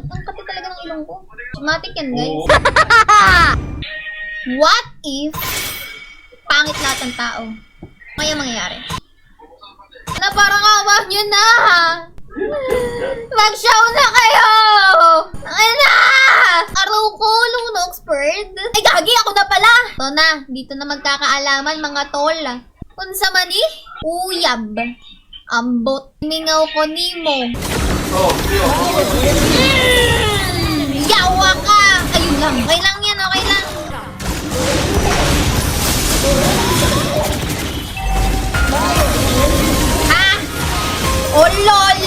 ang kapit talaga ng ilong ko. Matik yan, guys. What if pangit lahat ng tao? Kaya mangyayari. Na parang awa nyo na! Mag-show na kayo! Ay na! Araw ko, Lunox Bird. Ay, gagi ako na pala! Ito na, dito na magkakaalaman mga tol. Unsa man ni? Uyab. Ambot. Mingaw ko nimo. Yawa ka! Ayun lang. Okay lang yan, okay lang. Ha? Oh, lol!